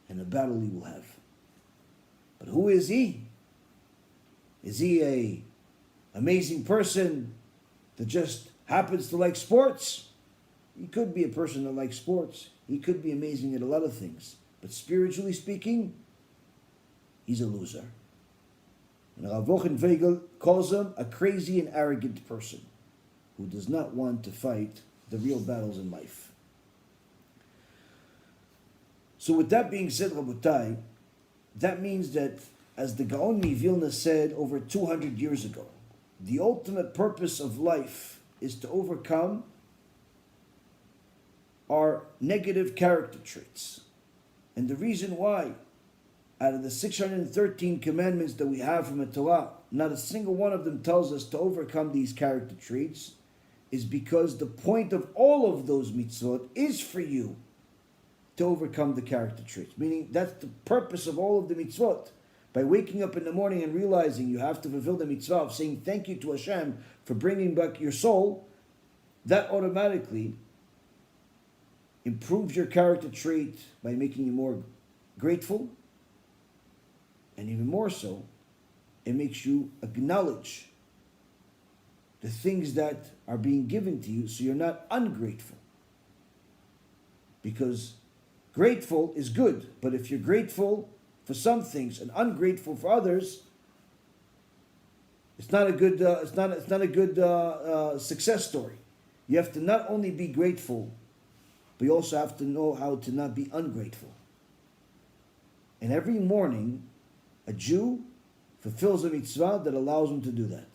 and a battle he will have. But who is he? Is he a amazing person that just happens to like sports? He could be a person that likes sports. He could be amazing at a lot of things. But spiritually speaking, he's a loser. And Rav Reuven calls him a crazy and arrogant person who does not want to fight the real battles in life. So with that being said, Rabotai, that means that, as the Gaon Mivilna said over 200 years ago, the ultimate purpose of life is to overcome our negative character traits. And the reason why, out of the 613 commandments that we have from the Torah, not a single one of them tells us to overcome these character traits, is because the point of all of those mitzvot is for you to overcome the character traits. Meaning, that's the purpose of all of the mitzvot. By waking up in the morning and realizing you have to fulfill the mitzvah of saying thank you to Hashem for bringing back your soul, that automatically improves your character trait by making you more grateful, and even more so, it makes you acknowledge the things that are being given to you so you're not ungrateful. Because grateful is good, but if you're grateful for some things and ungrateful for others, it's not a good success story. You have to not only be grateful, but you also have to know how to not be ungrateful. And every morning, a Jew fulfills a mitzvah that allows him to do that.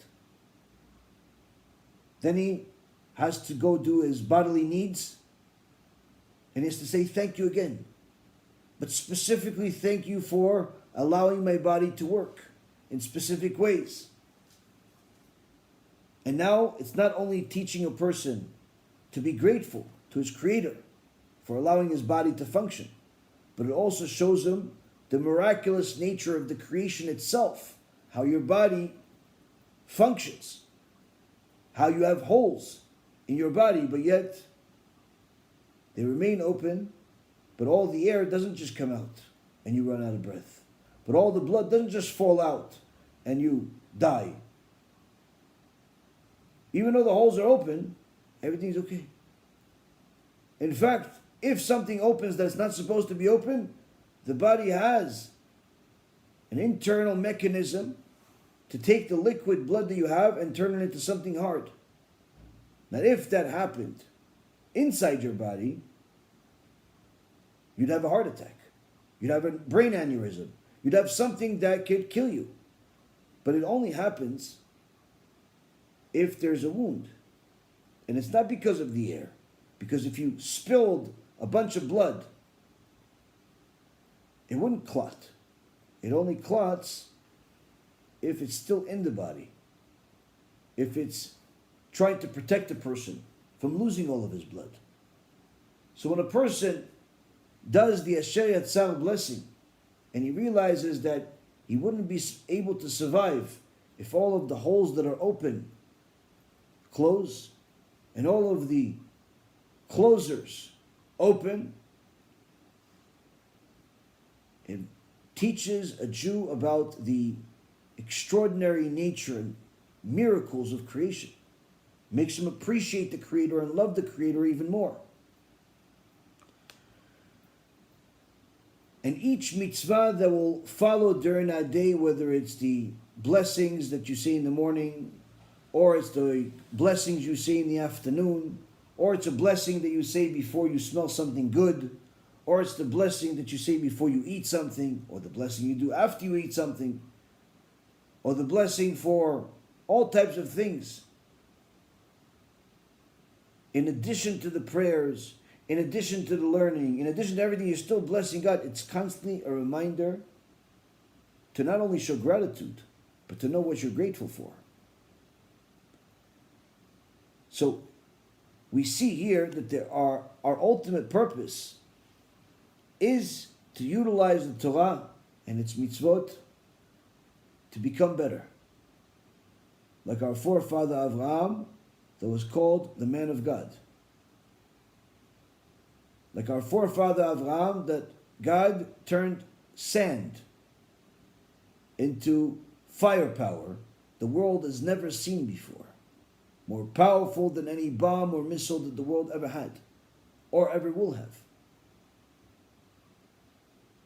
Then he has to go do his bodily needs, and he has to say thank you again. But specifically, thank you for allowing my body to work in specific ways. And now it's not only teaching a person to be grateful to his Creator for allowing his body to function, but it also shows him the miraculous nature of the creation itself, how your body functions, how you have holes in your body, but yet they remain open, but all the air doesn't just come out and you run out of breath. But all the blood doesn't just fall out and you die. Even though the holes are open, everything's okay. In fact, if something opens that's not supposed to be open, the body has an internal mechanism to take the liquid blood that you have and turn it into something hard. Now, if that happened inside your body, you'd have a heart attack. You'd have a brain aneurysm. You'd have something that could kill you. But it only happens if there's a wound. And it's not because of the air. Because if you spilled a bunch of blood, it wouldn't clot. It only clots if it's still in the body. If it's trying to protect a person from losing all of his blood. So when a person does the Asher Yatzar blessing, and he realizes that he wouldn't be able to survive if all of the holes that are open close, and all of the closers open, it teaches a Jew about the extraordinary nature and miracles of creation. Makes him appreciate the Creator and love the Creator even more. And each mitzvah that will follow during that day, whether it's the blessings that you say in the morning, or it's the blessings you say in the afternoon, or it's a blessing that you say before you smell something good, or it's the blessing that you say before you eat something, or the blessing you do after you eat something, or the blessing for all types of things. In addition to the prayers, in addition to the learning, in addition to everything, you're still blessing God. It's constantly a reminder to not only show gratitude, but to know what you're grateful for. So we see here that our ultimate purpose is to utilize the Torah and its mitzvot to become better. Like our forefather Avraham, that was called the man of God. Like our forefather Avraham, that God turned sand into firepower the world has never seen before. More powerful than any bomb or missile that the world ever had or ever will have.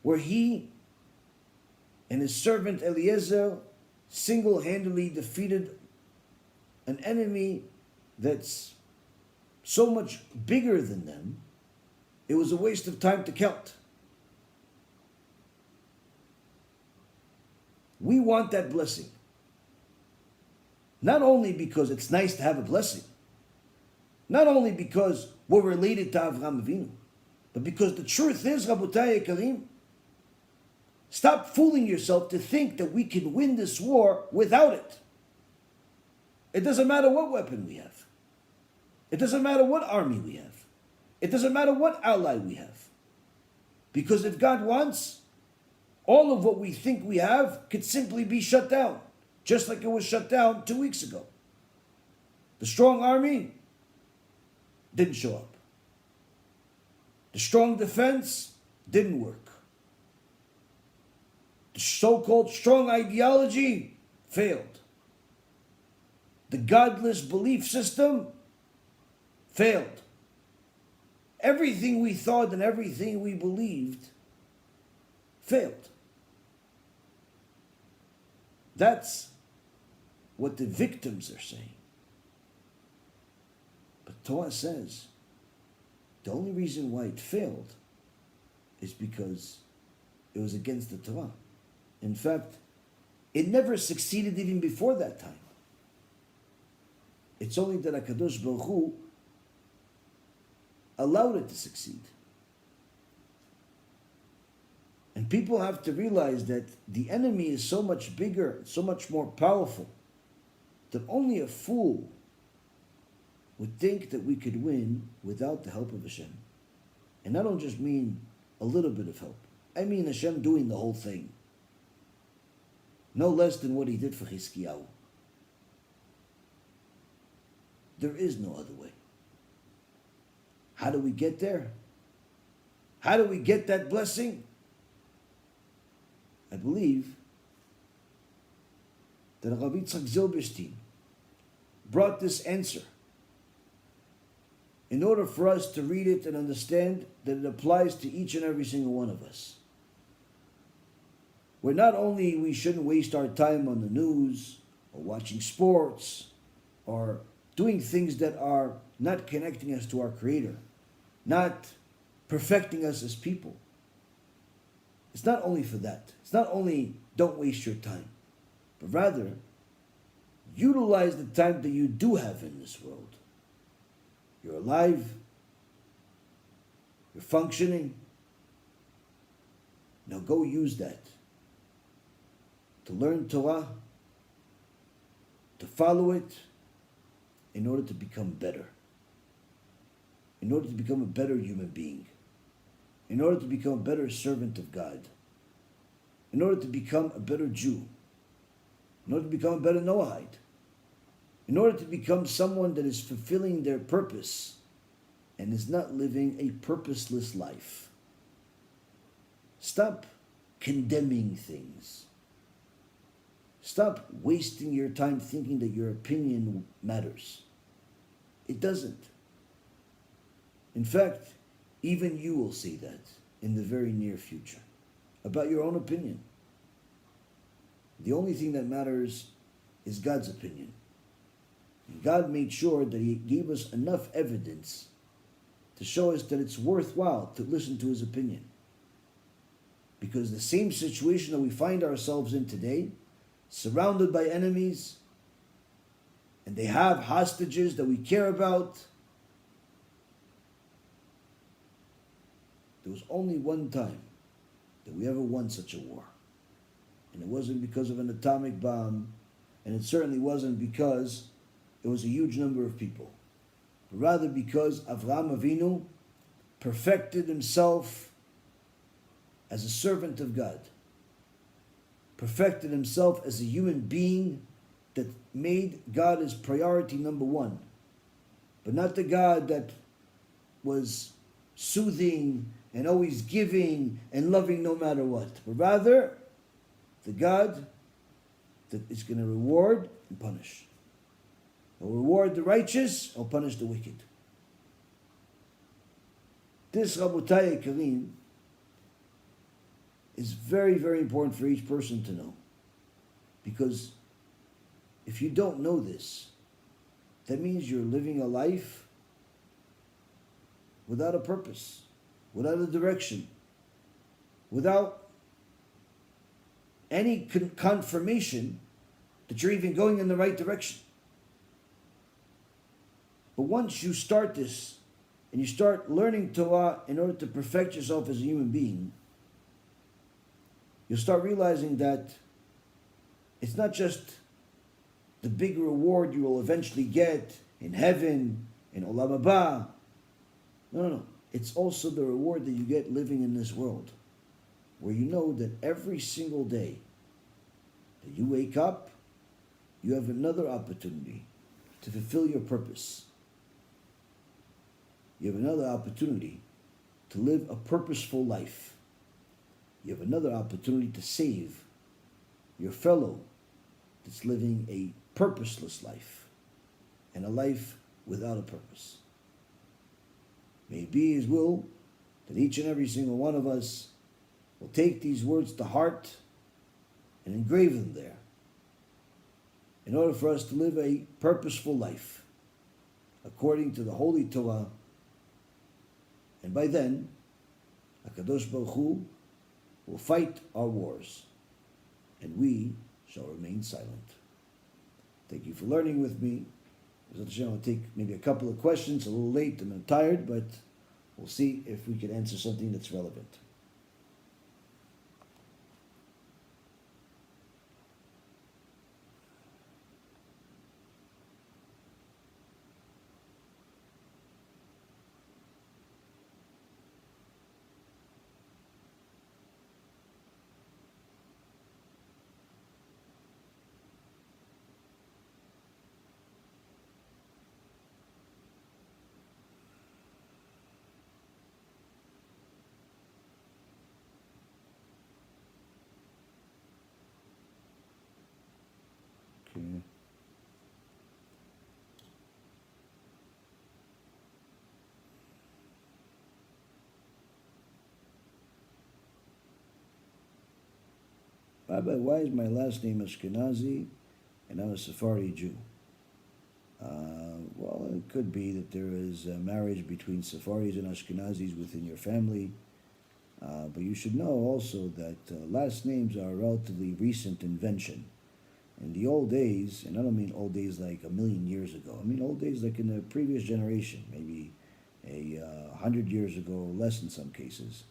Where he and his servant Eliezer single-handedly defeated an enemy that's so much bigger than them, it was a waste of time to count. We want that blessing. Not only because it's nice to have a blessing, not only because we're related to Avraham Avinu, but because the truth is, Rabotai Karim, stop fooling yourself to think that we can win this war without it. It doesn't matter what weapon we have. It doesn't matter what army we have. It doesn't matter what ally we have. Because if God wants, all of what we think we have could simply be shut down, just like it was shut down 2 weeks ago. The strong army didn't show up. The strong defense didn't work. The so-called strong ideology failed. The godless belief system failed. Everything we thought and everything we believed failed. That's what the victims are saying. But Torah says the only reason why it failed is because it was against the Torah. In fact, it never succeeded even before that time. It's only that HaKadosh Baruch Hu allowed it to succeed. And people have to realize that the enemy is so much bigger, so much more powerful, that only a fool would think that we could win without the help of Hashem. And I don't just mean a little bit of help. I mean Hashem doing the whole thing. No less than what he did for Chizkiyahu. There is no other way. How do we get there? How do we get that blessing? I believe that Rabbi Yitzchak Zilberstein brought this answer in order for us to read it and understand that it applies to each and every single one of us. Where not only we shouldn't waste our time on the news or watching sports or doing things that are not connecting us to our Creator, not perfecting us as people. It's not only for that. It's not only don't waste your time, but rather utilize the time that you do have in this world. You're alive. You're functioning. Now go use that to learn Torah, to follow it, in order to become better, in order to become a better human being, in order to become a better servant of God, in order to become a better Jew, in order to become a better Noahide, in order to become someone that is fulfilling their purpose and is not living a purposeless life. Stop condemning things. Stop wasting your time thinking that your opinion matters. It doesn't. In fact, even you will see that in the very near future about your own opinion. The only thing that matters is God's opinion. And God made sure that He gave us enough evidence to show us that it's worthwhile to listen to His opinion. Because the same situation that we find ourselves in today, surrounded by enemies, and they have hostages that we care about. There was only one time that we ever won such a war. And it wasn't because of an atomic bomb, and it certainly wasn't because it was a huge number of people. But rather because Avraham Avinu perfected himself as a servant of God. Perfected himself as a human being that made God his priority number one. But not the God that was soothing and always giving and loving no matter what, but rather the God that is going to reward and punish. He'll reward the righteous, he'll punish the wicked. This, Rabotai Karim, is very, very important for each person to know. Because if you don't know this, that means you're living a life without a purpose, without a direction, without any confirmation that you're even going in the right direction. But once you start this, and you start learning Torah in order to perfect yourself as a human being, you'll start realizing that it's not just the big reward you will eventually get in heaven, in Olam Haba. No. It's also the reward that you get living in this world, where you know that every single day that you wake up, you have another opportunity to fulfill your purpose. You have another opportunity to live a purposeful life. You have another opportunity to save your fellow that's living a purposeless life and a life without a purpose. May it be His will that each and every single one of us will take these words to heart and engrave them there in order for us to live a purposeful life according to the Holy Torah. And by then, HaKadosh Baruch Hu will fight our wars, and we shall remain silent. Thank you for learning with me. I'll take maybe a couple of questions, a little late and I'm tired, but we'll see if we can answer something that's relevant. Okay. Rabbi, why is my last name Ashkenazi and I'm a Sephardi Jew? Well, it could be that there is a marriage between Sephardis and Ashkenazis within your family. But you should know also that last names are a relatively recent invention. In the old days, and I don't mean old days like 1,000,000 years ago, I mean old days like in the previous generation, maybe 100 years ago, or less in some cases,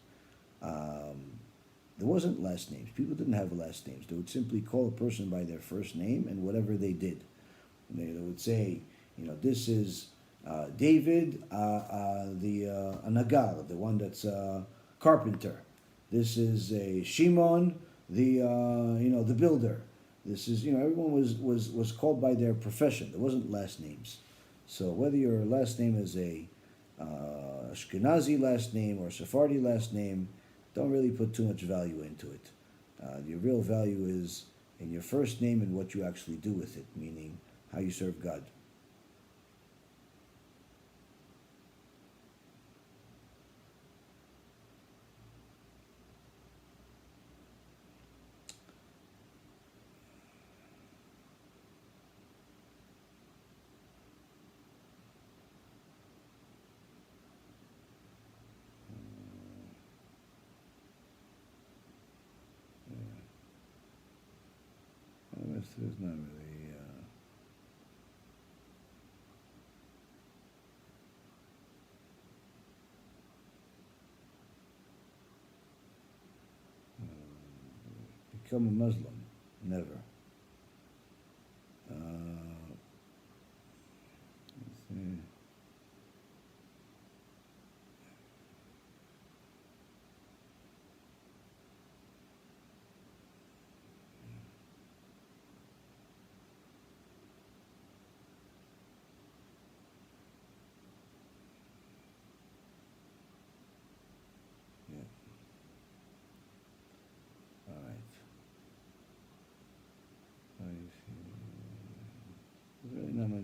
there wasn't last names. People didn't have last names. They would simply call a person by their first name and whatever they did. And they would say, this is David, the Nagal, the one that's carpenter. This is a Shimon, the builder. This is, everyone was called by their profession. There wasn't last names. So whether your last name is a Ashkenazi last name or Sephardi last name, don't really put too much value into it. Your real value is in your first name and what you actually do with it, meaning how you serve God. There's not really. Become a Muslim? Never. Let's see.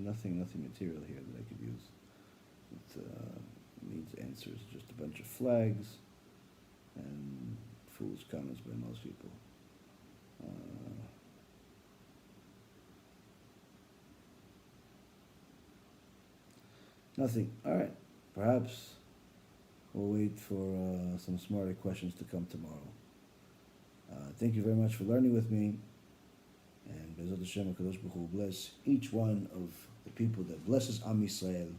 nothing material here that I could use. It needs answers. Just a bunch of flags and foolish comments by most people. Nothing. All right. Perhaps we'll wait for some smarter questions to come tomorrow. Thank you very much for learning with me. And Bezat Hashem HaKadosh Baruch Hu bless each one of the people that blesses Am Yisrael,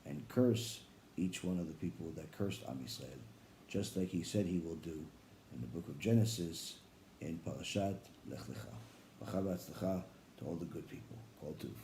and curse each one of the people that cursed Am Yisrael, just like He said He will do in the book of Genesis in Parashat Lech Lecha. B'cha v'atzlacha to all the good people. Kol Tuv.